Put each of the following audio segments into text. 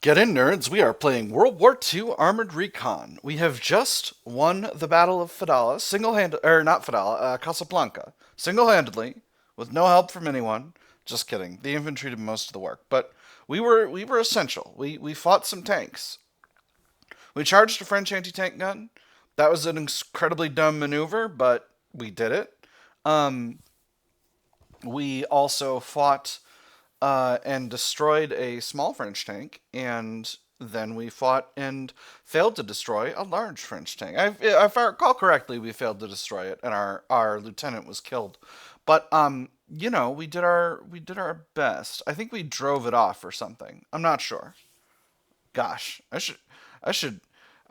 Get in, nerds. We are playing World War II Armored Recon. We have just won the Battle of Fadala, single-handed, or not Fadala, Casablanca, single-handedly, with no help from anyone. Just kidding. The infantry did most of the work, but we were essential. We fought some tanks. We charged a French anti-tank gun. That was an incredibly dumb maneuver, but we did it. Um, we also fought and destroyed a small French tank, and then we fought and failed to destroy a large French tank. If I recall correctly, we failed to destroy it, and our lieutenant was killed. But we did our best. I think we drove it off or something. I'm not sure. Gosh, I should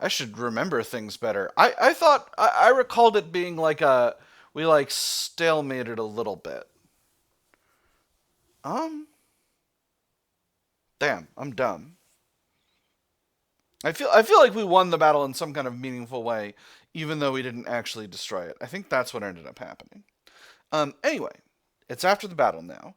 I should remember things better. I thought I recalled it being like a we like stalemated a little bit. Um, damn, I'm dumb. I feel like we won the battle in some kind of meaningful way, even though we didn't actually destroy it. I think that's what ended up happening. Anyway, it's after the battle now.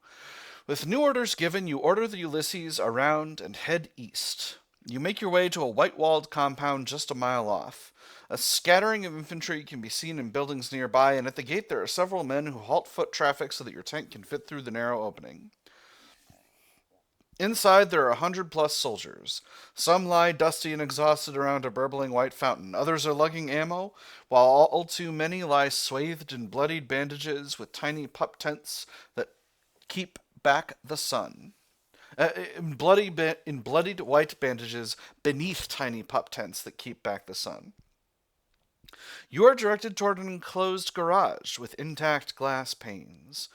With new orders given, you order the Ulysses around and head east. You make your way to a white walled compound just a mile off. A scattering of infantry can be seen in buildings nearby, and at the gate there are several men who halt foot traffic so that your tank can fit through the narrow opening. Inside, there are 100 plus soldiers. Some lie dusty and exhausted around a burbling white fountain. Others are lugging ammo, while all too many lie swathed in bloodied bandages with tiny pup tents that keep back the sun. In bloodied white bandages beneath tiny pup tents that keep back the sun. You are directed toward an enclosed garage with intact glass panes.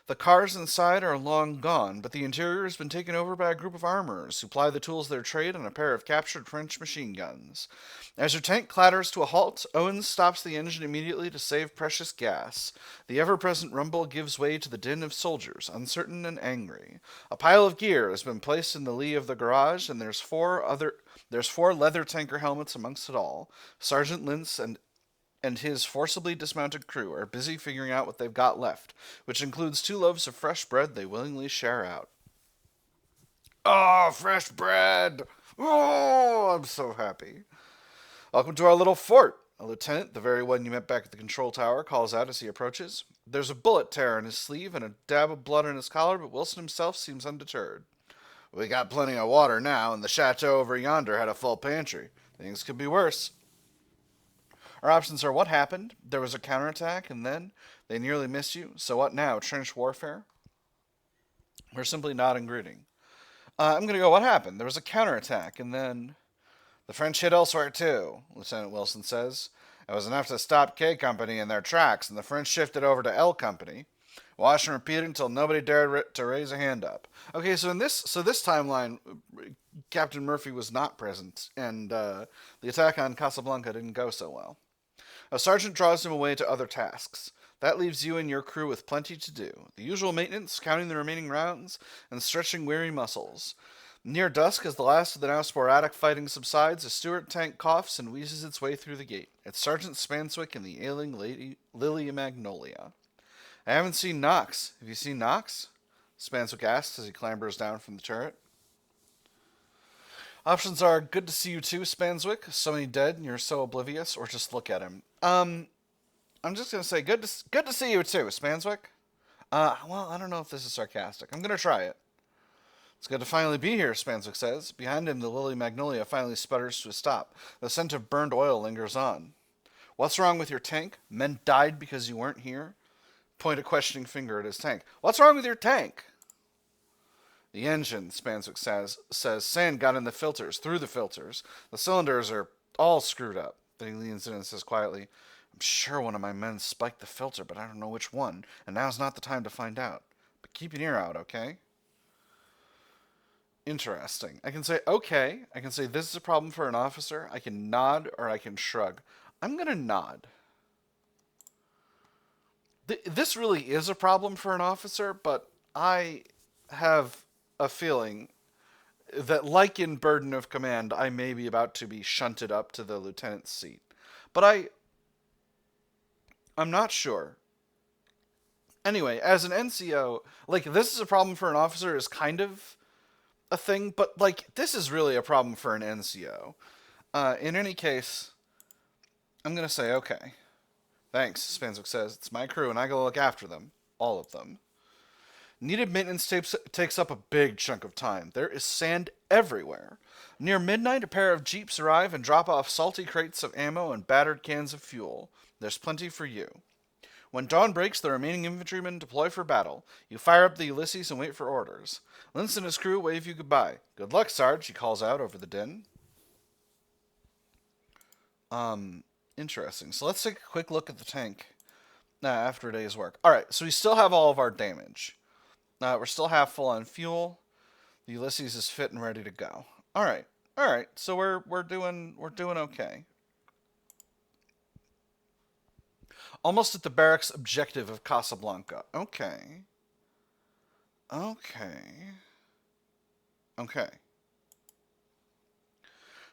The cars inside are long gone, but the interior has been taken over by a group of armorers who ply the tools of their trade on a pair of captured French machine guns. As your tank clatters to a halt, Owens stops the engine immediately to save precious gas. The ever present rumble gives way to the din of soldiers, uncertain and angry. A pile of gear has been placed in the lee of the garage, and there's four leather tanker helmets amongst it all. Sergeant Lintz and his forcibly dismounted crew are busy figuring out what they've got left, which includes 2 loaves of fresh bread they willingly share out. Oh, fresh bread! Oh, I'm so happy. Welcome to our little fort. A lieutenant, the very one you met back at the control tower, calls out as he approaches. There's a bullet tear in his sleeve and a dab of blood on his collar, but Wilson himself seems undeterred. We got plenty of water now, and the chateau over yonder had a full pantry. Things could be worse. Our options are what happened, there was a counterattack, and then they nearly missed you. So what now? Trench warfare? We're simply not greeting. I'm going to go, what happened? There was a counterattack, and then the French hit elsewhere too, Lieutenant Wilson says. It was enough to stop K Company in their tracks, and the French shifted over to L Company. Watch and repeat until nobody dared to raise a hand up. Okay, so this timeline, Captain Murphy was not present, and the attack on Casablanca didn't go so well. A sergeant draws him away to other tasks. That leaves you and your crew with plenty to do. The usual maintenance, counting the remaining rounds, and stretching weary muscles. Near dusk, as the last of the now sporadic fighting subsides, a Stuart tank coughs and wheezes its way through the gate. It's Sergeant Spanswick and the ailing Lady Lily Magnolia. I haven't seen Knox. Have you seen Knox? Spanswick asks as he clambers down from the turret. Options are good to see you too, Spanswick. So many dead and you're so oblivious, or just look at him. I'm just gonna say good to see you too, Spanswick. Well, I don't know if this is sarcastic. I'm gonna try it. It's good to finally be here, Spanswick says. Behind him, the Lily Magnolia finally sputters to a stop. The scent of burned oil lingers on. What's wrong with your tank? Men died because you weren't here? Point a questioning finger at his tank. What's wrong with your tank? The engine, Spanswick says sand got in the filters, through the filters. The cylinders are all screwed up. Then he leans in and says quietly, I'm sure one of my men spiked the filter, but I don't know which one, and now's not the time to find out. But keep your ear out, okay? Interesting. I can say, okay. I can say, this is a problem for an officer. I can nod or I can shrug. I'm going to nod. This really is a problem for an officer, but I have a feeling that, like in Burden of Command, I may be about to be shunted up to the lieutenant's seat. But I'm not sure. Anyway, as an NCO, like, this is a problem for an officer is kind of a thing, but like this is really a problem for an NCO. In any case, I'm gonna say okay. Thanks, Spanzuk says. It's my crew, and I go look after them, all of them. Needed maintenance takes up a big chunk of time. There is sand everywhere. Near midnight, a pair of jeeps arrive and drop off salty crates of ammo and battered cans of fuel. There's plenty for you. When dawn breaks, the remaining infantrymen deploy for battle. You fire up the Ulysses and wait for orders. Linz and his crew wave you goodbye. Good luck, Sarge, he calls out over the din. Interesting. So let's take a quick look at the tank after a day's work. Alright, so we still have all of our damage. We're still half full on fuel. The Ulysses is fit and ready to go. Alright. Alright, so we're doing okay. Almost at the barracks objective of Casablanca. Okay.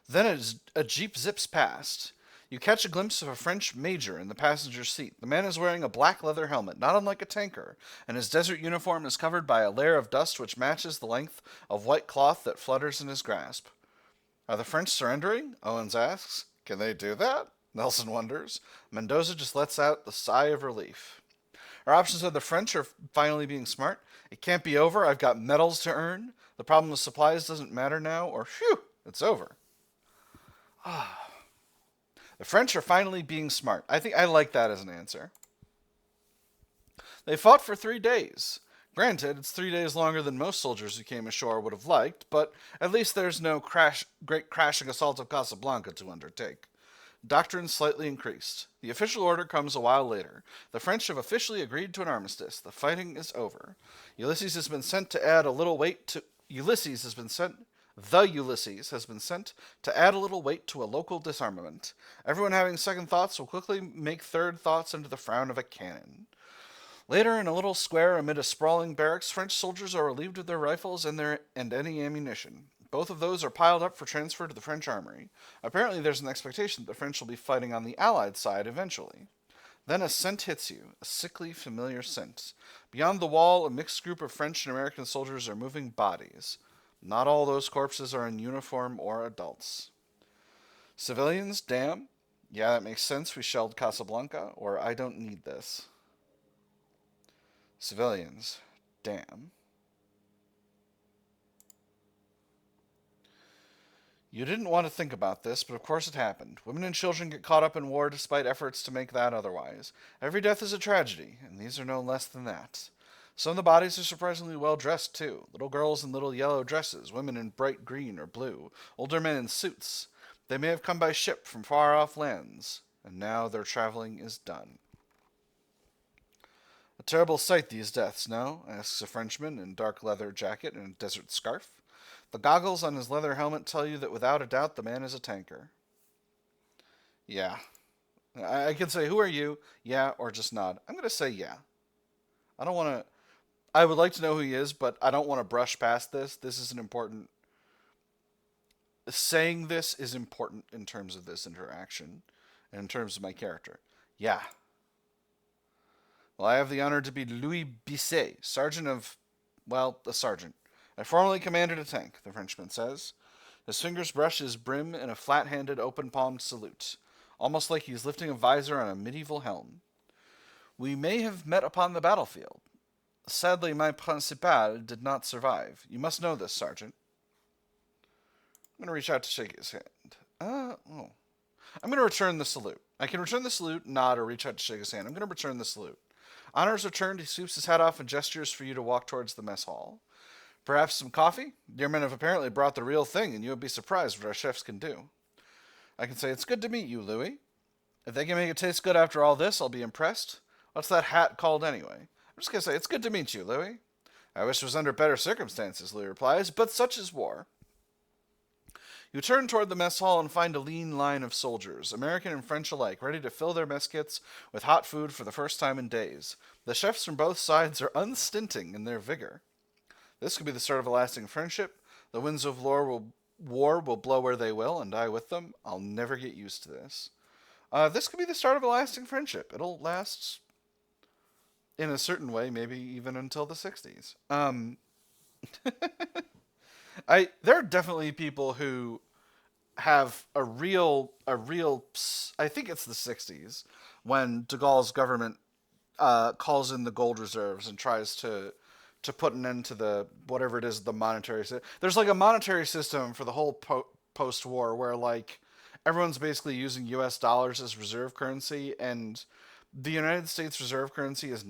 Then a jeep zips past. You catch a glimpse of a French major in the passenger seat. The man is wearing a black leather helmet, not unlike a tanker, and his desert uniform is covered by a layer of dust which matches the length of white cloth that flutters in his grasp. Are the French surrendering? Owens asks. Can they do that? Nelson wonders. Mendoza just lets out the sigh of relief. Our options are the French are finally being smart. It can't be over. I've got medals to earn. The problem with supplies doesn't matter now, or phew, it's over. The French are finally being smart. I think I like that as an answer. They fought for 3 days. Granted, it's 3 days longer than most soldiers who came ashore would have liked, but at least there's no great crashing assault of Casablanca to undertake. Doctrine slightly increased. The official order comes a while later. The French have officially agreed to an armistice. The fighting is over. Ulysses has been sent to add a little weight to a little weight to a local disarmament. Everyone having second thoughts will quickly make third thoughts into the frown of a cannon. Later, in a little square amid a sprawling barracks, French soldiers are relieved of their rifles and any ammunition. Both of those are piled up for transfer to the French armory. Apparently, there's an expectation that the French will be fighting on the Allied side eventually. Then a scent hits you, a sickly, familiar scent. Beyond the wall, a mixed group of French and American soldiers are moving bodies. Not all those corpses are in uniform or adults. Civilians? Damn. Yeah, that makes sense. We shelled Casablanca, or I don't need this. Civilians. Damn. You didn't want to think about this, but of course it happened. Women and children get caught up in war despite efforts to make that otherwise. Every death is a tragedy, and these are no less than that. Some of the bodies are surprisingly well dressed, too. Little girls in little yellow dresses, women in bright green or blue, older men in suits. They may have come by ship from far-off lands, and now their traveling is done. A terrible sight, these deaths, no? Asks a Frenchman in dark leather jacket and a desert scarf. The goggles on his leather helmet tell you that without a doubt the man is a tanker. Yeah. I could say, who are you? Yeah, or just nod. I'm going to say yeah. I don't want to... I would like to know who he is, but I don't want to brush past this. This is an important... Saying this is important in terms of this interaction, and in terms of my character. Yeah. Well, I have the honor to be Louis Bisset, sergeant of... Well, a sergeant. I formerly commanded a tank, the Frenchman says. His fingers brush his brim in a flat-handed, open-palmed salute, almost like he's lifting a visor on a medieval helm. We may have met upon the battlefield. Sadly, my principal did not survive. You must know this, Sergeant. I'm going to reach out to shake his hand. I'm going to return the salute. I can return the salute, nod, or reach out to shake his hand. I'm going to return the salute. Honors returned, he swoops his hat off and gestures for you to walk towards the mess hall. Perhaps some coffee? Your men have apparently brought the real thing, and you would be surprised what our chefs can do. I can say, it's good to meet you, Louis. If they can make it taste good after all this, I'll be impressed. What's that hat called anyway? I'm just going to say, it's good to meet you, Louis. I wish it was under better circumstances, Louis replies, but such is war. You turn toward the mess hall and find a lean line of soldiers, American and French alike, ready to fill their mess kits with hot food for the first time in days. The chefs from both sides are unstinting in their vigor. This could be the start of a lasting friendship. The winds of war will blow where they will, and I with them. I'll never get used to this. This could be the start of a lasting friendship. It'll last, in a certain way, maybe even until the 60s. There are definitely people who have I think it's the 60s when de Gaulle's government calls in the gold reserves and tries to put an end to the whatever it is the monetary system. There's like a monetary system for the whole post-war where like everyone's basically using U.S. dollars as reserve currency, and the United States reserve currency is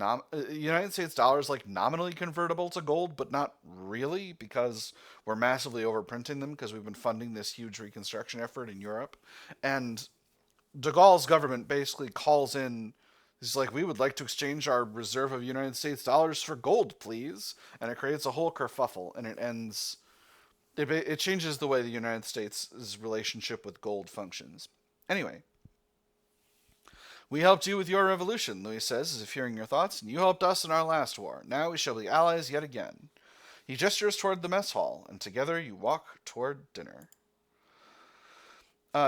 United States dollars like nominally convertible to gold, but not really because we're massively overprinting them because we've been funding this huge reconstruction effort in Europe, and de Gaulle's government basically calls in. He's like, we would like to exchange our reserve of United States dollars for gold, please. And it creates a whole kerfuffle, and it ends. It changes the way the United States' relationship with gold functions. Anyway, we helped you with your revolution, Louis says, as if hearing your thoughts, and you helped us in our last war. Now we shall be allies yet again. He gestures toward the mess hall, and together you walk toward dinner.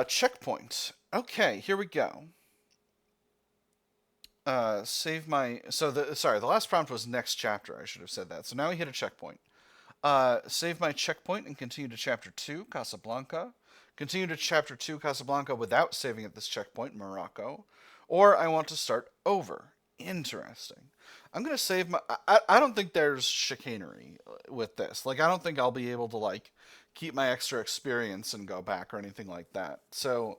Checkpoint. Okay, here we go. Save my... the last prompt was next chapter. I should have said that. So now we hit a checkpoint. Save my checkpoint and continue to Chapter 2, Casablanca. Continue to Chapter 2, Casablanca without saving at this checkpoint, Morocco. Or I want to start over. Interesting. I'm going to save my... I don't think there's chicanery with this. Like, I don't think I'll be able to, like, keep my extra experience and go back or anything like that. So,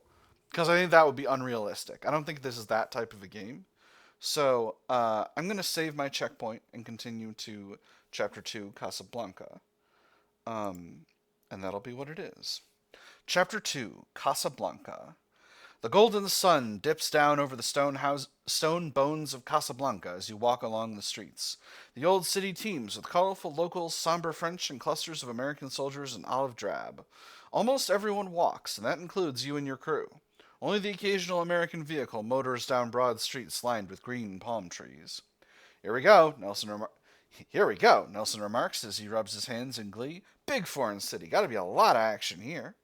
because I think that would be unrealistic. I don't think this is that type of a game. So, I'm going to save my checkpoint and continue to Chapter 2, Casablanca. And that'll be what it is. Chapter 2, Casablanca. The golden sun dips down over the stone bones of Casablanca as you walk along the streets. The old city teems with colorful locals, somber French, and clusters of American soldiers in olive drab. Almost everyone walks, and that includes you and your crew. Only the occasional American vehicle motors down broad streets lined with green palm trees. Here we go, Nelson remarks as he rubs his hands in glee. Big foreign city. Gotta be a lot of action here.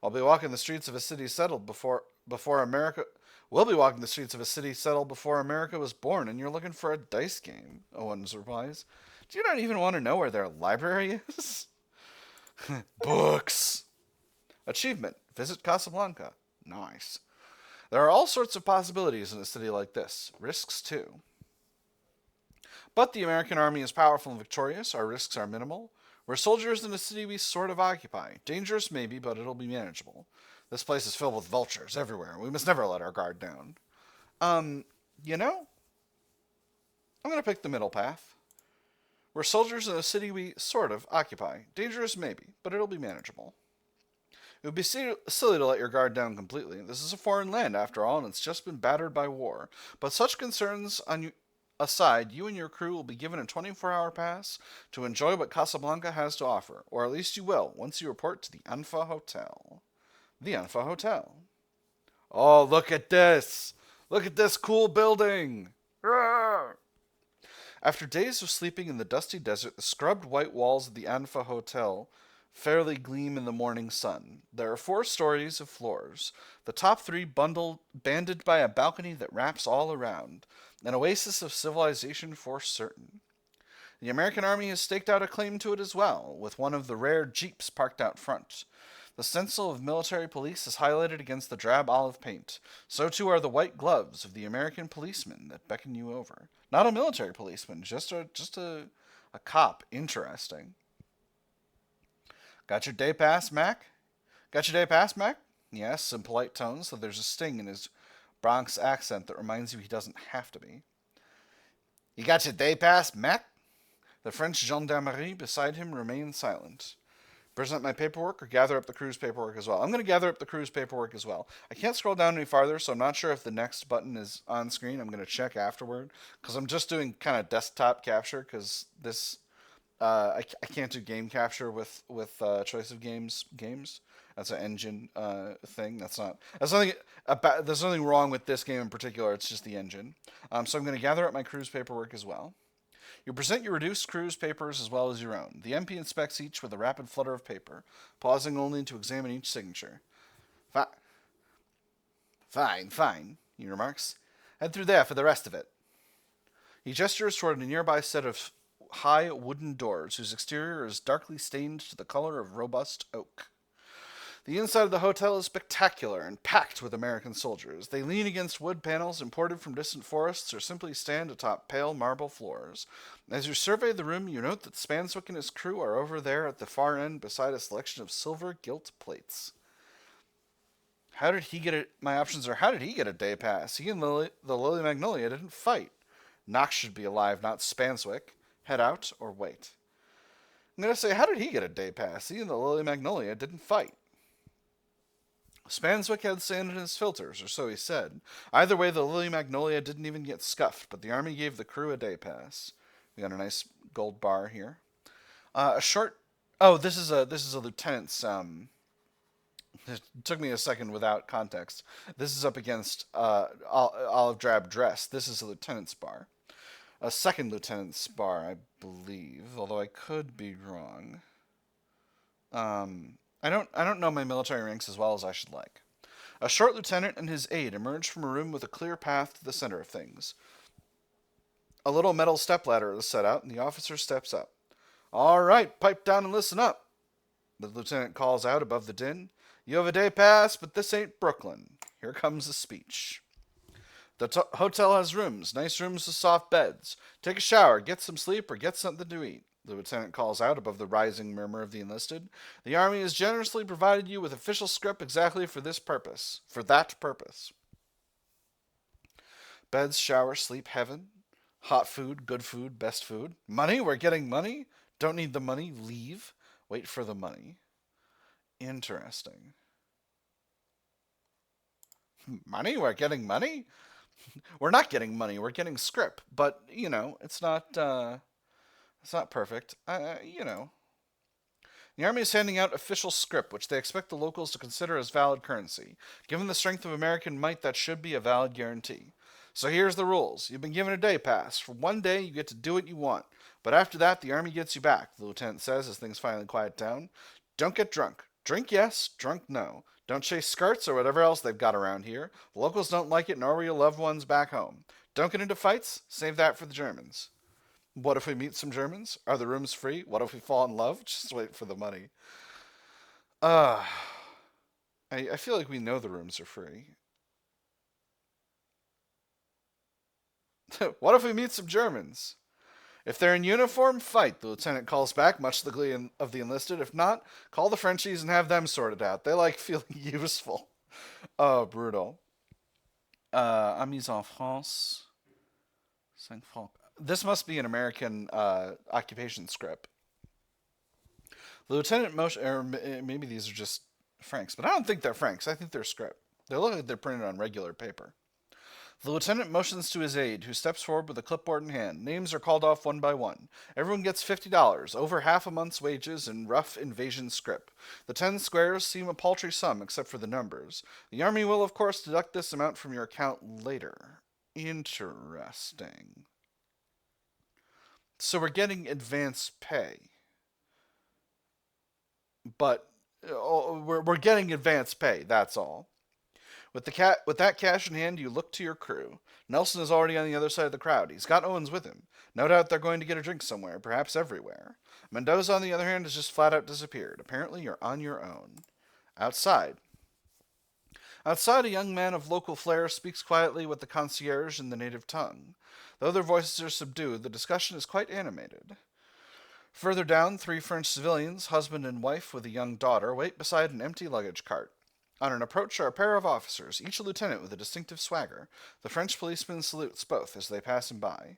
I'll be walking the streets of a city settled before America. We'll be walking the streets of a city settled before America was born, and you're looking for a dice game, Owens replies. Do you not even want to know where their library is? Books. Achievement. Visit Casablanca. Nice. There are all sorts of possibilities in a city like this. Risks, too. But the American army is powerful and victorious. Our risks are minimal. We're soldiers in a city we sort of occupy. Dangerous, maybe, but it'll be manageable. This place is filled with vultures everywhere. We must never let our guard down. You know, I'm going to pick the middle path. We're soldiers in a city we sort of occupy. Dangerous, maybe, but it'll be manageable. It would be silly to let your guard down completely. This is a foreign land, after all, and it's just been battered by war. But such concerns aside, you and your crew will be given a 24-hour pass to enjoy what Casablanca has to offer, or at least you will, once you report to the Anfa Hotel. The Anfa Hotel. Oh, look at this! Look at this cool building! Roar! After days of sleeping in the dusty desert, the scrubbed white walls of the Anfa Hotel fairly gleam in the morning sun. There are 4 stories of floors, the top 3 banded by a balcony that wraps all around. An oasis of civilization for certain. The American army has staked out a claim to it as well, with one of the rare jeeps parked out front. The stencil of military police is highlighted against the drab olive paint. So too are the white gloves of the American policeman that beckon you over. Not a military policeman, just a cop. Interesting. Got your day pass, Mac? Got your day pass, Mac? Yes, in polite tones, so there's a sting in his Bronx accent that reminds you he doesn't have to be. You got your day pass, Mac? The French gendarmerie beside him remained silent. Present my paperwork or gather up the crew's paperwork as well? I'm going to gather up the crew's paperwork as well. I can't scroll down any farther, so I'm not sure if the next button is on screen. I'm going to check afterward, because I'm just doing kind of desktop capture, because this... I can't do game capture with choice of games. That's an engine thing. There's nothing wrong with this game in particular. It's just the engine. So I'm going to gather up my crew's paperwork as well. You present your reduced crew's papers as well as your own. The MP inspects each with a rapid flutter of paper, pausing only to examine each signature. Fine, he remarks. Head through there for the rest of it. He gestures toward a nearby set of high wooden doors whose exterior is darkly stained to the color of robust oak. The inside of the hotel is spectacular and packed with American soldiers. They lean against wood panels imported from distant forests or simply stand atop pale marble floors. As you survey the room, you note that Spanswick and his crew are over there at the far end beside a selection of silver gilt plates. How did he get it? My options are: how did he get a day pass? He and the Lily Magnolia didn't fight. Knox should be alive, not Spanswick. Head out or wait. I'm going to say, how did he get a day pass? He and the Lily Magnolia didn't fight. Spanswick had sand in his filters, or so he said. Either way, the Lily Magnolia didn't even get scuffed, but the army gave the crew a day pass. We got a nice gold bar here. A short. Oh, this is a lieutenant's. It took me a second without context. This is up against olive drab dress. This is a lieutenant's bar. A second lieutenant's bar, I believe, although I could be wrong. I don't know my military ranks as well as I should like. A short lieutenant and his aide emerge from a room with a clear path to the center of things. A little metal stepladder is set out, and the officer steps up. All right, pipe down and listen up. The lieutenant calls out above the din. You have a day pass, but this ain't Brooklyn. Here comes the speech. The hotel has rooms, nice rooms with soft beds. Take a shower, get some sleep, or get something to eat. The lieutenant calls out above the rising murmur of the enlisted. The army has generously provided you with official scrip exactly for this purpose. For that purpose. Beds, shower, sleep, heaven. Hot food, good food, best food. Money? We're getting money? Don't need the money? Leave. Wait for the money. Interesting. Money? We're getting money? We're not getting money. We're getting scrip. But, it's not perfect. The army is handing out official scrip, which they expect the locals to consider as valid currency. Given the strength of American might, that should be a valid guarantee. So here's the rules. You've been given a day pass. For one day, you get to do what you want. But after that, the army gets you back, the lieutenant says as things finally quiet down. Don't get drunk. Drink, yes. Drunk, no. Don't chase skirts or whatever else they've got around here. The locals don't like it, nor will your loved ones back home. Don't get into fights. Save that for the Germans. What if we meet some Germans? Are the rooms free? What if we fall in love? Just wait for the money. I feel like we know the rooms are free. What if we meet some Germans? If they're in uniform, fight, the lieutenant calls back, much to the glee of the enlisted. If not, call the Frenchies and have them sorted out. They like feeling useful. Oh, brutal. Amis en France. 5 francs. This must be an American occupation script. The lieutenant motion, or maybe these are just francs, but I don't think they're francs. I think they're script. They look like they're printed on regular paper. The lieutenant motions to his aide, who steps forward with a clipboard in hand. Names are called off one by one. Everyone gets $50, over half a month's wages in rough invasion scrip. The 10 squares seem a paltry sum, except for the numbers. The army will, of course, deduct this amount from your account later. Interesting. So we're getting advance pay. But we're getting advance pay, that's all. With that cash in hand, you look to your crew. Nelson is already on the other side of the crowd. He's got Owens with him. No doubt they're going to get a drink somewhere, perhaps everywhere. Mendoza, on the other hand, has just flat out disappeared. Apparently you're on your own. Outside, a young man of local flair speaks quietly with the concierge in the native tongue. Though their voices are subdued, the discussion is quite animated. Further down, 3 French civilians, husband and wife with a young daughter, wait beside an empty luggage cart. On an approach are a pair of officers, each a lieutenant with a distinctive swagger. The French policeman salutes both as they pass him by.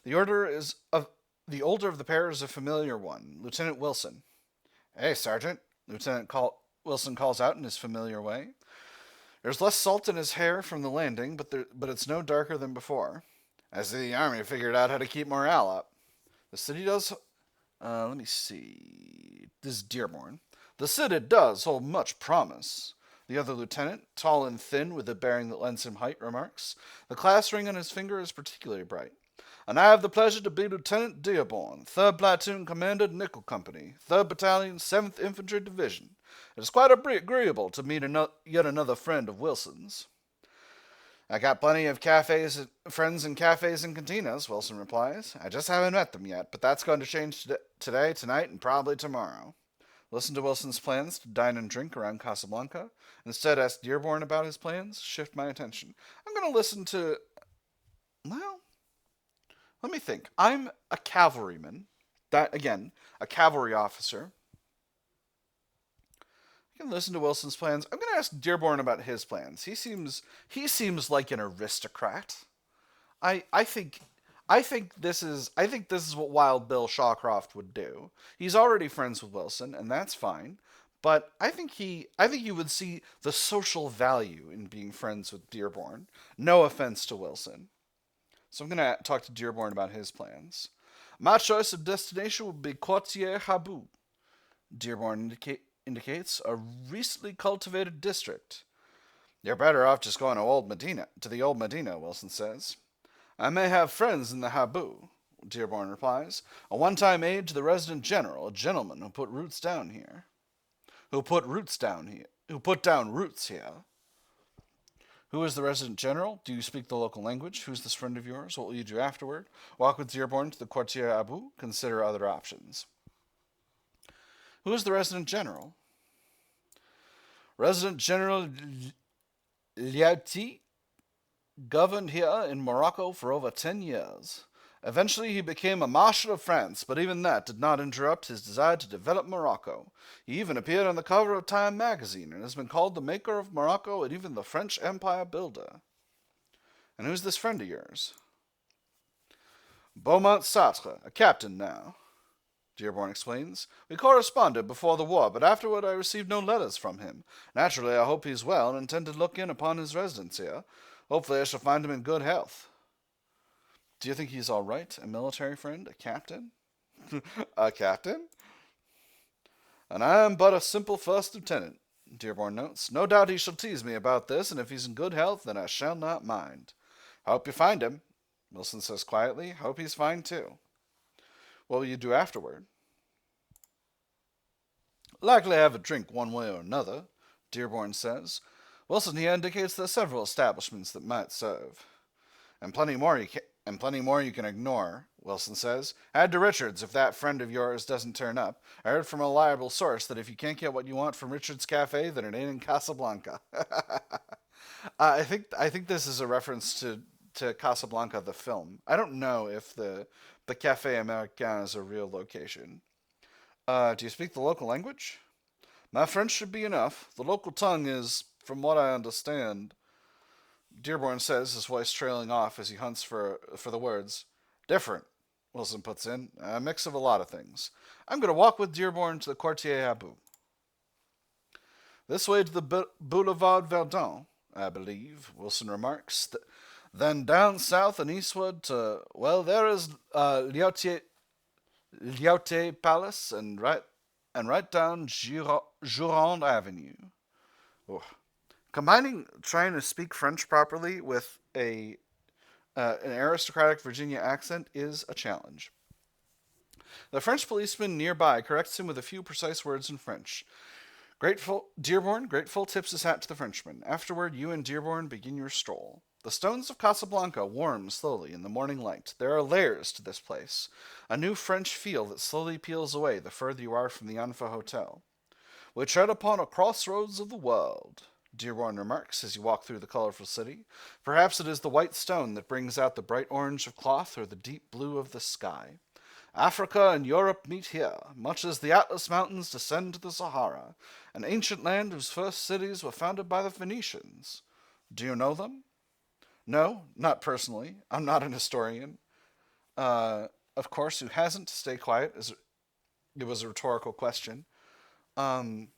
The older of the pair is a familiar one, Lieutenant Wilson. Hey, Sergeant, Wilson calls out in his familiar way. There's less salt in his hair from the landing, but it's no darker than before. I see the army figured out how to keep morale up. The city does... let me see... This is Dearborn. The city does hold much promise. The other lieutenant, tall and thin with a bearing that lends him height, remarks. The class ring on his finger is particularly bright. And I have the pleasure to be Lieutenant Dearborn, 3rd Platoon Commander, Nickel Company, 3rd Battalion, 7th Infantry Division. It is quite agreeable to meet yet another friend of Wilson's. I got plenty of friends in cafes and cantinas, Wilson replies. I just haven't met them yet, but that's going to change today, tonight, and probably tomorrow. Listen to Wilson's plans to dine and drink around Casablanca. Instead, ask Dearborn about his plans. Shift my attention. I'm going to listen to. Well, let me think. I'm a cavalryman. That, again, a cavalry officer. I can listen to Wilson's plans. I'm going to ask Dearborn about his plans. He seems like an aristocrat. I think I think this is what Wild Bill Shawcroft would do. He's already friends with Wilson, and that's fine. But I think he would see the social value in being friends with Dearborn. No offense to Wilson. So I'm gonna talk to Dearborn about his plans. My choice of destination would be Quartier Habu. Dearborn indicates a recently cultivated district. You're better off just going to the old Medina, Wilson says. I may have friends in the Habu, Dearborn replies. A one-time aide to the resident general, a gentleman who put roots down here. Who put down roots here. Who is the resident general? Do you speak the local language? Who's this friend of yours? What will you do afterward? Walk with Dearborn to the Quartier Abu. Consider other options. Who is the resident general? Resident General Liouti governed here in Morocco for over 10 years. Eventually, he became a Marshal of France, but even that did not interrupt his desire to develop Morocco. He even appeared on the cover of Time magazine and has been called the maker of Morocco and even the French Empire builder. And who's this friend of yours? Beaumont Sartre, a captain now. Dearborn explains. We corresponded before the war, but afterward I received no letters from him. Naturally, I hope he's well and intend to look in upon his residence here. Hopefully I shall find him in good health. Do you think he's all right? A military friend? A captain? A captain? And I am but a simple first lieutenant, Dearborn notes. No doubt he shall tease me about this, and if he's in good health, then I shall not mind. Hope you find him, Wilson says quietly. Hope he's fine, too. What will you do afterward? Likely have a drink one way or another, Dearborn says. Wilson here indicates there are several establishments that might serve. And plenty more you can ignore, Wilson says. Add to Richards if that friend of yours doesn't turn up. I heard from a reliable source that if you can't get what you want from Richards Cafe, then it ain't in Casablanca. I think this is a reference to Casablanca the film. I don't know if the Café Americain is a real location. Do you speak the local language? My French should be enough. The local tongue is, from what I understand, Dearborn says, his voice trailing off as he hunts for the words. Different, Wilson puts in. A mix of a lot of things. I'm going to walk with Dearborn to the Quartier Abu. This way to the Boulevard Verdun, I believe, Wilson remarks. Then down south and eastward to, well, there is Lyautey Palace and right down Gironde Avenue. Oh. Combining trying to speak French properly with an aristocratic Virginia accent is a challenge. The French policeman nearby corrects him with a few precise words in French. Dearborn grateful tips his hat to the Frenchman. Afterward, you and Dearborn begin your stroll. The stones of Casablanca warm slowly in the morning light. There are layers to this place. A new French feel that slowly peels away the further you are from the Anfa Hotel. We tread upon a crossroads of the world, Dearborn remarks as you walk through the colorful city. Perhaps it is the white stone that brings out the bright orange of cloth or the deep blue of the sky. Africa and Europe meet here, much as the Atlas Mountains descend to the Sahara, an ancient land whose first cities were founded by the Phoenicians. Do you know them? No, not personally. I'm not an historian. Of course, who hasn't? Stay quiet. It was a rhetorical question. Um,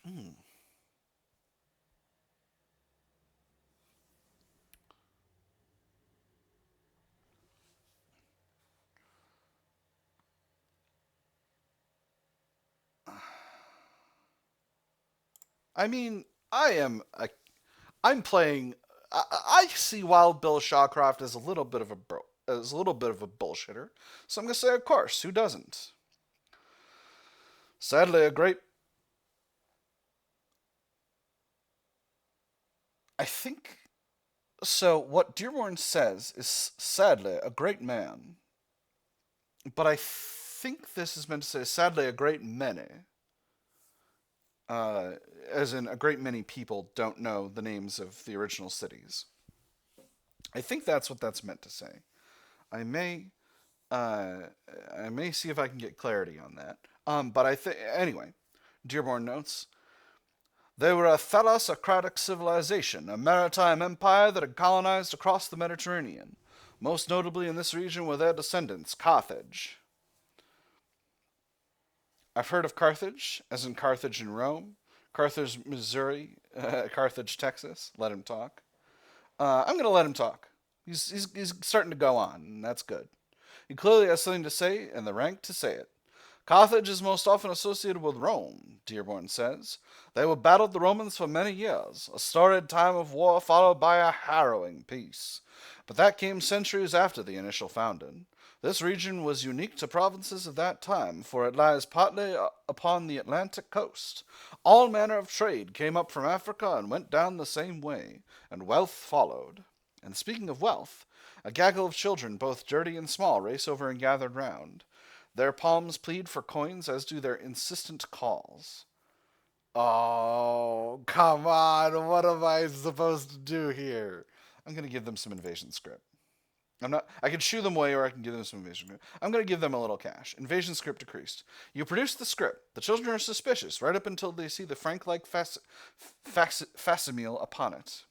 hmm. I mean, I'm playing. I see Wild Bill Shawcroft as a little bit of a bullshitter. So I'm gonna say, of course, who doesn't? Sadly, a great. I think So, what Dearborn says is sadly a great man, but I think this is meant to say sadly a great many. Uh, as in, a great many people don't know the names of the original cities. I think that's what that's meant to say. I may, uh, I may see if I can get clarity on that. But I think anyway. Dearborn notes they were a thalassocratic civilization, a maritime empire that had colonized across the Mediterranean. Most notably in this region were their descendants, Carthage. I've heard of Carthage, as in Carthage in Rome, Carthage, Missouri, Carthage, Texas. Let him talk. I'm going to let him talk. He's starting to go on, and that's good. He clearly has something to say, and the rank to say it. Carthage is most often associated with Rome, Dearborn says. They were battled the Romans for many years, a storied time of war followed by a harrowing peace. But that came centuries after the initial founding. This region was unique to provinces of that time, for it lies partly upon the Atlantic coast. All manner of trade came up from Africa and went down the same way, and wealth followed. And speaking of wealth, a gaggle of children, both dirty and small, race over and gather round. Their palms plead for coins, as do their insistent calls. Oh, come on. What am I supposed to do here? I'm going to give them some invasion script. I can shoo them away or I can give them some invasion script. I'm going to give them a little cash. Invasion script decreased. You produce the script. The children are suspicious right up until they see the Frank-like facsimile upon it.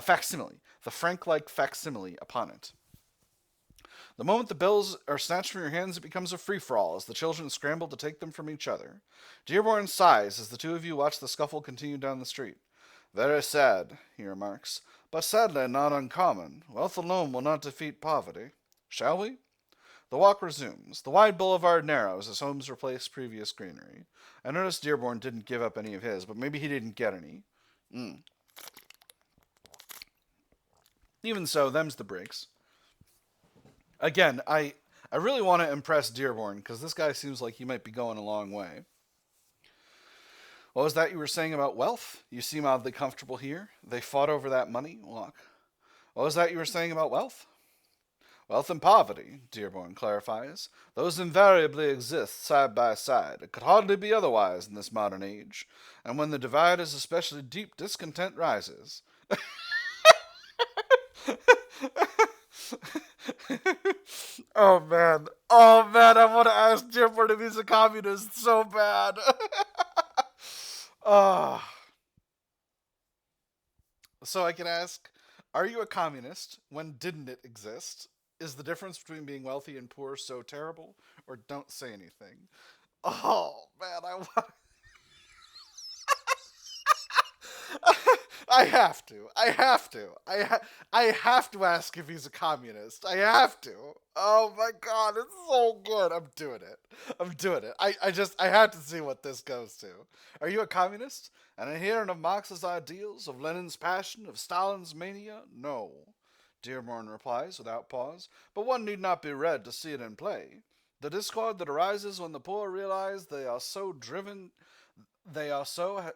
Facsimile. The Frank-like facsimile upon it. The moment the bills are snatched from your hands, it becomes a free-for-all as the children scramble to take them from each other. Dearborn sighs as the two of you watch the scuffle continue down the street. Very sad, he remarks, but sadly not uncommon. Wealth alone will not defeat poverty. Shall we? The walk resumes. The wide boulevard narrows as homes replace previous greenery. I noticed Dearborn didn't give up any of his, but maybe he didn't get any. Even so, them's the breaks. Again, I really want to impress Dearborn because this guy seems like he might be going a long way. What was that you were saying about wealth? You seem oddly comfortable here. They fought over that money. Walk. What was that you were saying about wealth? Wealth and poverty, Dearborn clarifies. Those invariably exist side by side. It could hardly be otherwise in this modern age. And when the divide is especially deep, discontent rises. Oh man. Oh man, I want to ask Dearborn if he's a communist so bad. Oh. So I can ask, are you a communist? When didn't it exist? Is the difference between being wealthy and poor so terrible? Or don't say anything? Oh man, I want I have to. I have to. I have to ask if he's a communist. I have to. Oh my god, it's so good. I'm doing it. I'm doing it. I have to see what this goes to. Are you a communist? And adherent of Marx's ideals, of Lenin's passion, of Stalin's mania? No. Dearborn replies without pause, but one need not be read to see it in play. The discord that arises when the poor realize they are so driven, they are so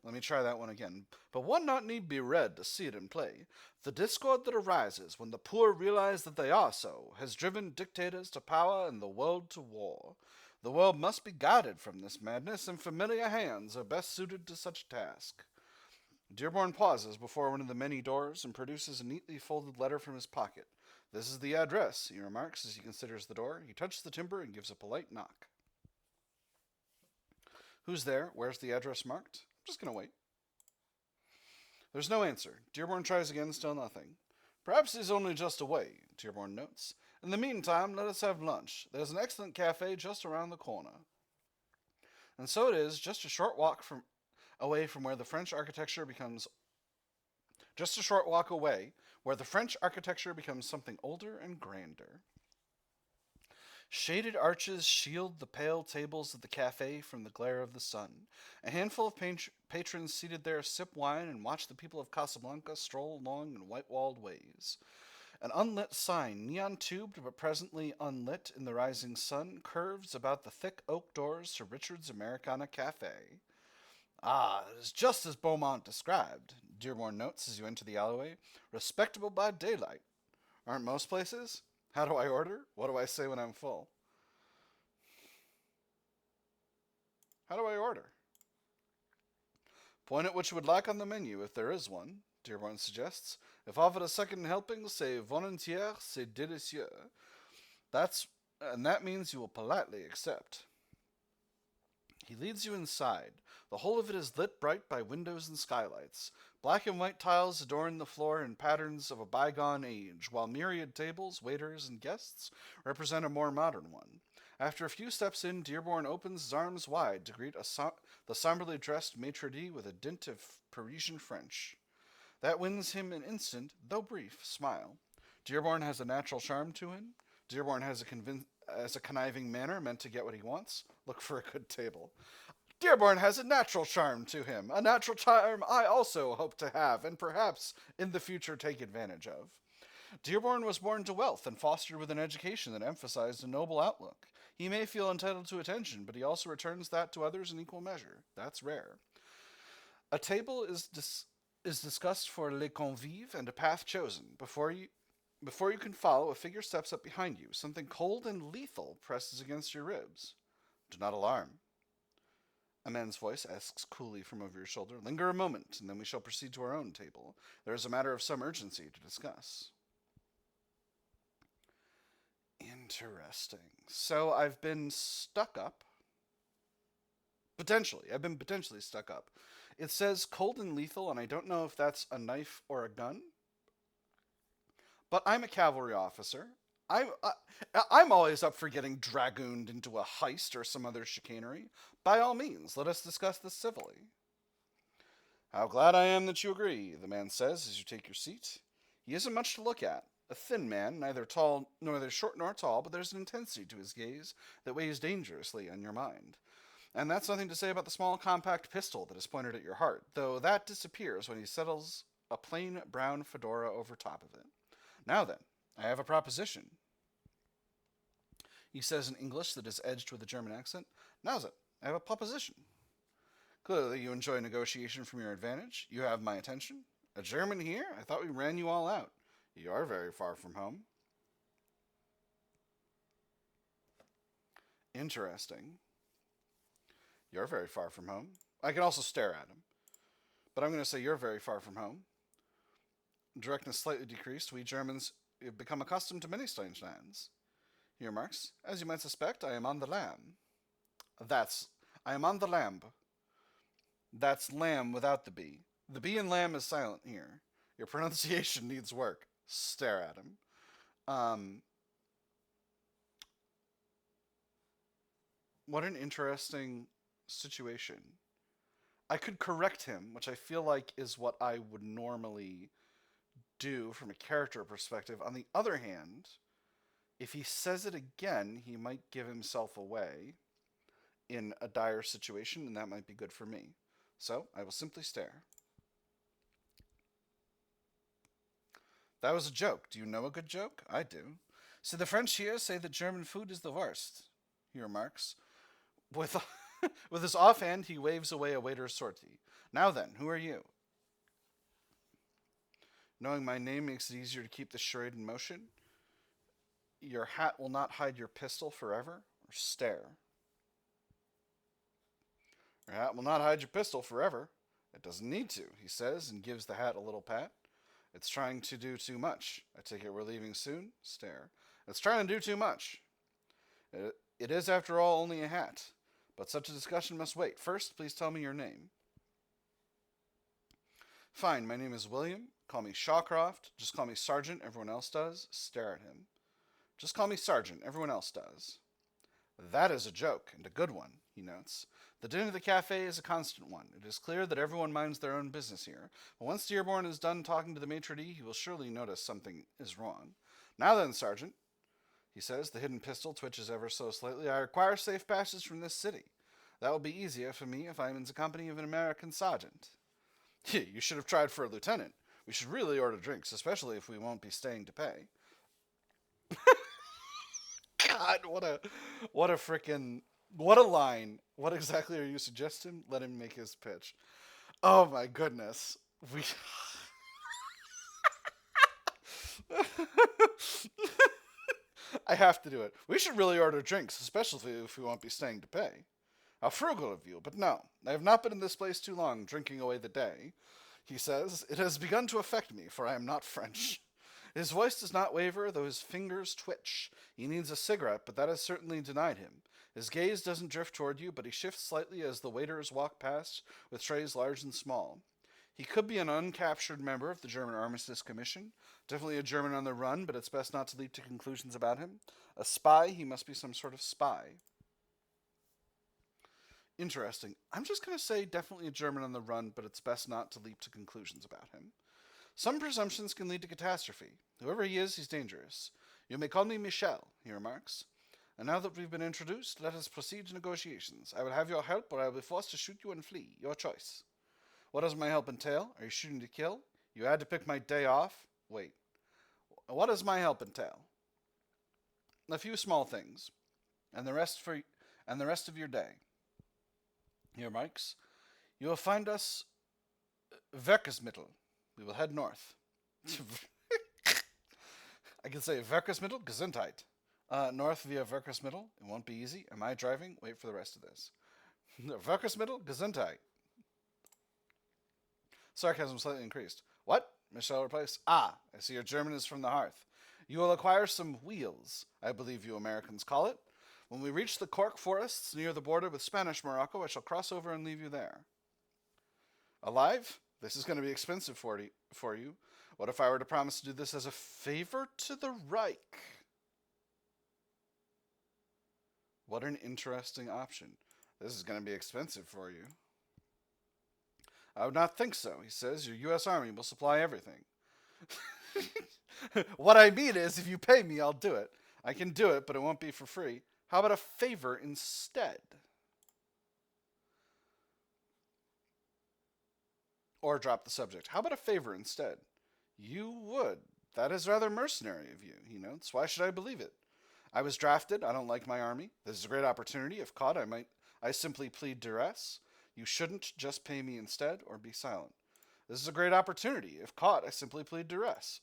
let me try that one again. But one not need be read to see it in play. The discord that arises when the poor realize that they are so has driven dictators to power and the world to war. The world must be guided from this madness, and familiar hands are best suited to such a task. Dearborn pauses before one of the many doors and produces a neatly folded letter from his pocket. This is the address, he remarks as he considers the door. He touches the timber and gives a polite knock. Who's there? Where's the address marked? I'm just going to wait. There's no answer. Dearborn tries again, still nothing. Perhaps he's only just away, Dearborn notes. In the meantime, let us have lunch. There's an excellent cafe just around the corner. And so it is, just a short walk away from where the French architecture becomes something older and grander. Shaded arches shield the pale tables of the cafe from the glare of the sun. A handful of patrons seated there sip wine and watch the people of Casablanca stroll along in white-walled ways. An unlit sign, neon-tubed but presently unlit in the rising sun, curves about the thick oak doors to Richard's Americana Cafe. Ah, it is just as Beaumont described. Dearborn notes as you enter the alleyway. Respectable by daylight. Aren't most places? How do I order? What do I say when I'm full? How do I order? Point at what you would like on the menu, if there is one, Dearborn suggests. If offered a second helping, say volontiers, c'est délicieux. That means you will politely accept. He leads you inside. The whole of it is lit bright by windows and skylights. Black and white tiles adorn the floor in patterns of a bygone age, while myriad tables, waiters, and guests represent a more modern one. After a few steps in, Dearborn opens his arms wide to greet the somberly dressed maitre d' with a dint of Parisian French. That wins him an instant, though brief, smile. Dearborn has a natural charm to him. Dearborn has a conniving manner meant to get what he wants. Look for a good table. Dearborn has a natural charm to him, a natural charm I also hope to have, and perhaps in the future take advantage of. Dearborn was born to wealth and fostered with an education that emphasized a noble outlook. He may feel entitled to attention, but he also returns that to others in equal measure. That's rare. A table is discussed for les convives and a path chosen. Before you can follow, a figure steps up behind you. Something cold and lethal presses against your ribs. Do not alarm. A man's voice asks coolly from over your shoulder. Linger a moment, and then we shall proceed to our own table. There is a matter of some urgency to discuss. Interesting. So I've been stuck up. Potentially. I've been potentially stuck up. It says cold and lethal, and I don't know if that's a knife or a gun. But I'm a cavalry officer. I'm always up for getting dragooned into a heist or some other chicanery. By all means, let us discuss this civilly. How glad I am that you agree, the man says as you take your seat. He isn't much to look at. A thin man, neither short nor tall, but there's an intensity to his gaze that weighs dangerously on your mind. And that's nothing to say about the small, compact pistol that is pointed at your heart, though that disappears when he settles a plain brown fedora over top of it. Now then, I have a proposition. He says in English that is edged with a German accent. Now then, I have a proposition. Clearly you enjoy negotiation from your advantage. You have my attention. A German here? I thought we ran you all out. You are very far from home. Interesting. You're very far from home. I can also stare at him. But I'm going to say you're very far from home. Directness slightly decreased. We Germans have become accustomed to many strange lands. He remarks, as you might suspect, I am on the lamb. I am on the lamb. That's lamb without the B. The B in lamb is silent here. Your pronunciation needs work. Stare at him. What an interesting situation. I could correct him, which I feel like is what I would normally do from a character perspective. On the other hand, if he says it again, he might give himself away in a dire situation, and that might be good for me. So I will simply stare. That was a joke. Do you know a good joke? I do. So the French here say that German food is the worst, he remarks. With his offhand, he waves away a waiter's sortie. Now then, who are you? Knowing my name makes it easier to keep the charade in motion. Your hat will not hide your pistol forever, or stare. Your hat will not hide your pistol forever. It doesn't need to, he says, and gives the hat a little pat. It's trying to do too much. I take it we're leaving soon? Stare. It's trying to do too much. It is, after all, only a hat. But such a discussion must wait. First, please tell me your name. Fine, my name is William. Call me Shawcroft. Just call me Sergeant. Everyone else does. Stare at him. Just call me Sergeant. Everyone else does. That is a joke, and a good one, he notes. The din of the cafe is a constant one. It is clear that everyone minds their own business here. But once Dearborn is done talking to the maitre d', he will surely notice something is wrong. Now then, Sergeant, he says, the hidden pistol twitches ever so slightly. I require safe passage from this city. That will be easier for me if I am in the company of an American sergeant. You should have tried for a lieutenant. We should really order drinks, especially if we won't be staying to pay. God, what a line. What exactly are you suggesting? Let him make his pitch. Oh my goodness. We. I have to do it. We should really order drinks, especially if we won't be staying to pay. How frugal of you, but no. I have not been in this place too long, drinking away the day. He says, it has begun to affect me, for I am not French. His voice does not waver, though his fingers twitch. He needs a cigarette, but that is certainly denied him. His gaze doesn't drift toward you, but he shifts slightly as the waiters walk past with trays large and small. He could be an uncaptured member of the German Armistice Commission. Definitely a German on the run, but it's best not to leap to conclusions about him. A spy, he must be some sort of spy. Interesting. I'm just going to say definitely a German on the run, but it's best not to leap to conclusions about him. Some presumptions can lead to catastrophe. Whoever he is, he's dangerous. You may call me Michel, he remarks. And now that we've been introduced, let us proceed to negotiations. I will have your help, or I will be forced to shoot you and flee. Your choice. What does my help entail? Are you shooting to kill? You had to pick my day off? Wait. What does my help entail? A few small things, and the rest of your day. Here, Mikes. You will find us Verkehrsmittel. We will head north. I can say Verkehrsmittel, Gesundheit. North via Verkehrsmittel. It won't be easy. Am I driving? Wait for the rest of this. Verkehrsmittel, Gesundheit. Sarcasm slightly increased. What? Michel replies. I see your German is from the hearth. You will acquire some wheels, I believe you Americans call it. When we reach the cork forests near the border with Spanish Morocco, I shall cross over and leave you there. Alive? This is going to be expensive for you. What if I were to promise to do this as a favor to the Reich? What an interesting option. This is going to be expensive for you. I would not think so, he says. Your U.S. Army will supply everything. What I mean is, if you pay me, I'll do it. I can do it, but it won't be for free. How about a favor instead? Or drop the subject. How about a favor instead? You would. That is rather mercenary of you, he notes. Why should I believe it? I was drafted. I don't like my army. This is a great opportunity. If caught, I simply plead duress. You shouldn't just pay me instead, or be silent. This is a great opportunity. If caught, I simply plead duress.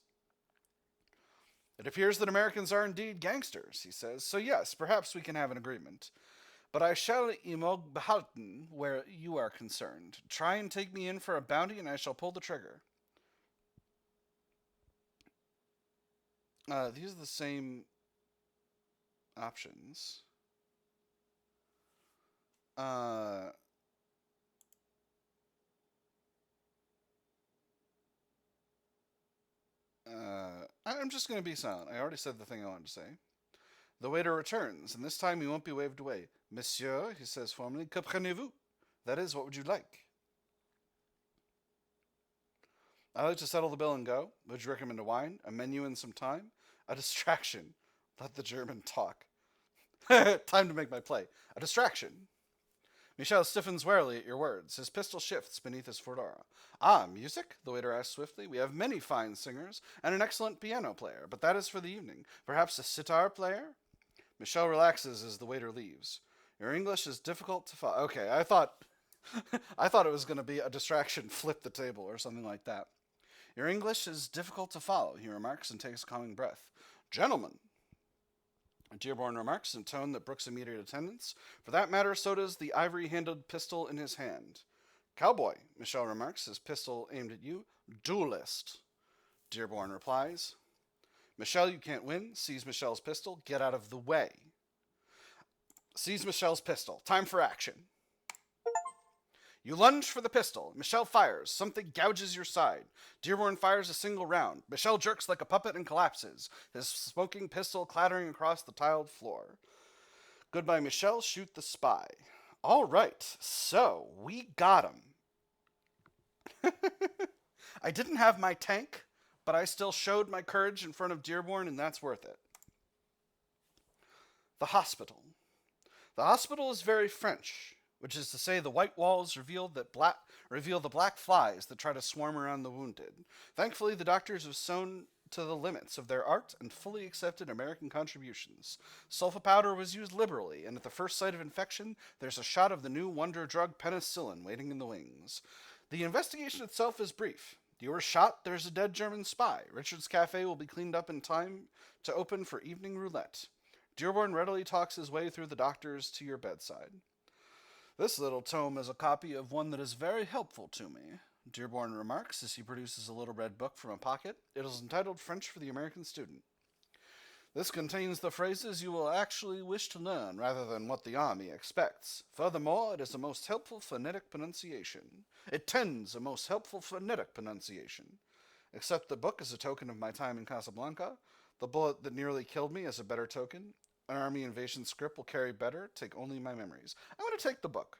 It appears that Americans are indeed gangsters, he says. So yes, perhaps we can have an agreement. But I shall imog behalten where you are concerned. Try and take me in for a bounty, and I shall pull the trigger. These are the same options. I'm just going to be silent. I already said the thing I wanted to say. The waiter returns, and this time he won't be waved away. Monsieur, he says formally, que prenez-vous? That is, what would you like? I like to settle the bill and go. Would you recommend a wine, a menu, and some time? A distraction. Let the German talk. Time to make my play. A distraction. Michel stiffens warily at your words. His pistol shifts beneath his fedora. Ah, music? The waiter asks swiftly. We have many fine singers and an excellent piano player, but that is for the evening. Perhaps a sitar player? Michel relaxes as the waiter leaves. Your English is difficult to follow. Okay, I thought it was going to be a distraction, flip the table or something like that. Your English is difficult to follow, he remarks and takes a calming breath. Gentlemen, Dearborn remarks in a tone that brooks immediate attendance. For that matter, so does the ivory-handled pistol in his hand. Cowboy, Michel remarks, his pistol aimed at you. Duelist, Dearborn replies. Michel, you can't win. Seize Michel's pistol. Get out of the way. Seize Michel's pistol. Time for action. You lunge for the pistol. Michel fires. Something gouges your side. Dearborn fires a single round. Michel jerks like a puppet and collapses, his smoking pistol clattering across the tiled floor. Goodbye, Michel. Shoot the spy. All right, so we got him. I didn't have my tank, but I still showed my courage in front of Dearborn, and that's worth it. The hospital. The hospital is very French, which is to say the white walls reveal the black flies that try to swarm around the wounded. Thankfully, the doctors have sewn to the limits of their art and fully accepted American contributions. Sulfa powder was used liberally, and at the first sight of infection, there's a shot of the new wonder drug penicillin waiting in the wings. The investigation itself is brief. You were shot, there's a dead German spy. Richard's cafe will be cleaned up in time to open for evening roulette. Dearborn readily talks his way through the doctors to your bedside. This little tome is a copy of one that is very helpful to me, Dearborn remarks as he produces a little red book from a pocket. It is entitled French for the American Student. This contains the phrases you will actually wish to learn rather than what the army expects. Furthermore, it is a most helpful phonetic pronunciation. It tends a most helpful phonetic pronunciation. Accept the book as a token of my time in Casablanca. The bullet that nearly killed me as a better token. An army invasion script will carry better. Take only my memories. I'm going to take the book.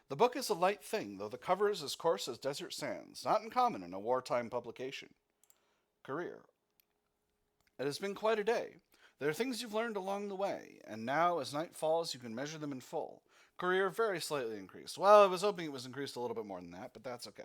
The book is a light thing, though the cover is as coarse as desert sands, not uncommon in a wartime publication. Career. It has been quite a day. There are things you've learned along the way, and now, as night falls, you can measure them in full. Career very slightly increased. Well, I was hoping it was increased a little bit more than that, but that's okay.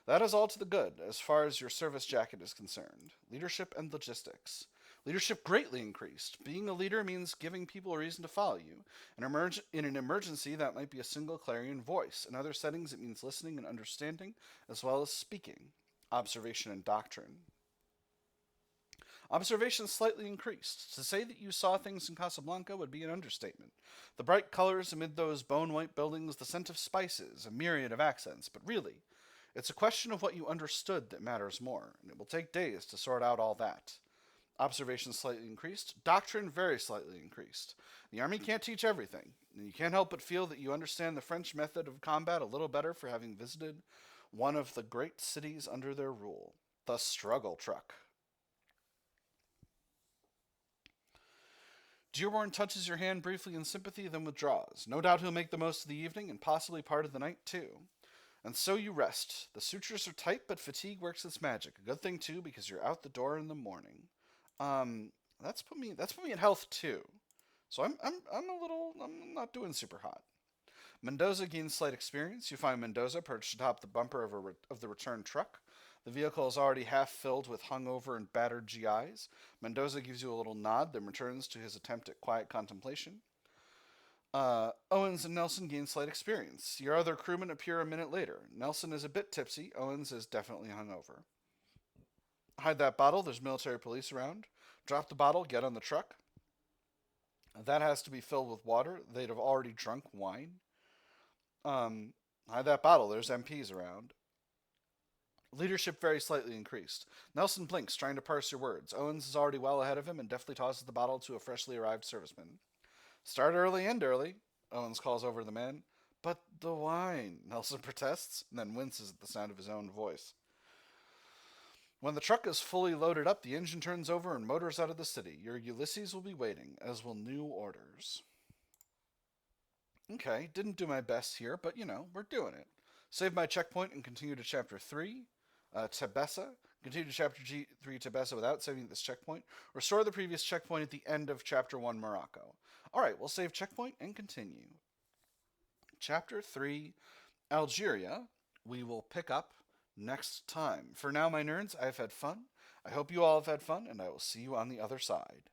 That is all to the good, as far as your service jacket is concerned. Leadership and logistics. Leadership greatly increased. Being a leader means giving people a reason to follow you. In an emergency, that might be a single clarion voice. In other settings, it means listening and understanding, as well as speaking. Observation and doctrine. Observation slightly increased. To say that you saw things in Casablanca would be an understatement. The bright colors amid those bone-white buildings, the scent of spices, a myriad of accents, but really, it's a question of what you understood that matters more, and it will take days to sort out all that. Observation slightly increased. Doctrine very slightly increased. The army can't teach everything, and you can't help but feel that you understand the French method of combat a little better for having visited one of the great cities under their rule. The struggle truck. Dearborn touches your hand briefly in sympathy, then withdraws. No doubt he'll make the most of the evening, and possibly part of the night, too. And so you rest. The sutures are tight, but fatigue works its magic. A good thing, too, because you're out the door in the morning. That's put me at health, too. So I'm not doing super hot. Mendoza gains slight experience. You find Mendoza perched atop the bumper of the return truck. The vehicle is already half filled with hungover and battered GIs. Mendoza gives you a little nod, then returns to his attempt at quiet contemplation. Owens and Nelson gain slight experience. Your other crewmen appear a minute later. Nelson is a bit tipsy. Owens is definitely hungover. Hide that bottle. There's military police around. Drop the bottle. Get on the truck. That has to be filled with water. They'd have already drunk wine. Hide that bottle. There's MPs around. Leadership very slightly increased. Nelson blinks, trying to parse your words. Owens is already well ahead of him and deftly tosses the bottle to a freshly arrived serviceman. Start early, end early, Owens calls over to the man. But the wine, Nelson protests, and then winces at the sound of his own voice. When the truck is fully loaded up, the engine turns over and motors out of the city. Your Ulysses will be waiting, as will new orders. Okay, didn't do my best here, but we're doing it. Save my checkpoint and continue to Chapter 3, Tebessa. Continue to Chapter 3, Tebessa without saving this checkpoint. Restore the previous checkpoint at the end of Chapter 1, Morocco. Alright, we'll save checkpoint and continue. Chapter 3, Algeria, we will pick up next time. For now, my nerds, I've had fun. I hope you all have had fun, and I will see you on the other side.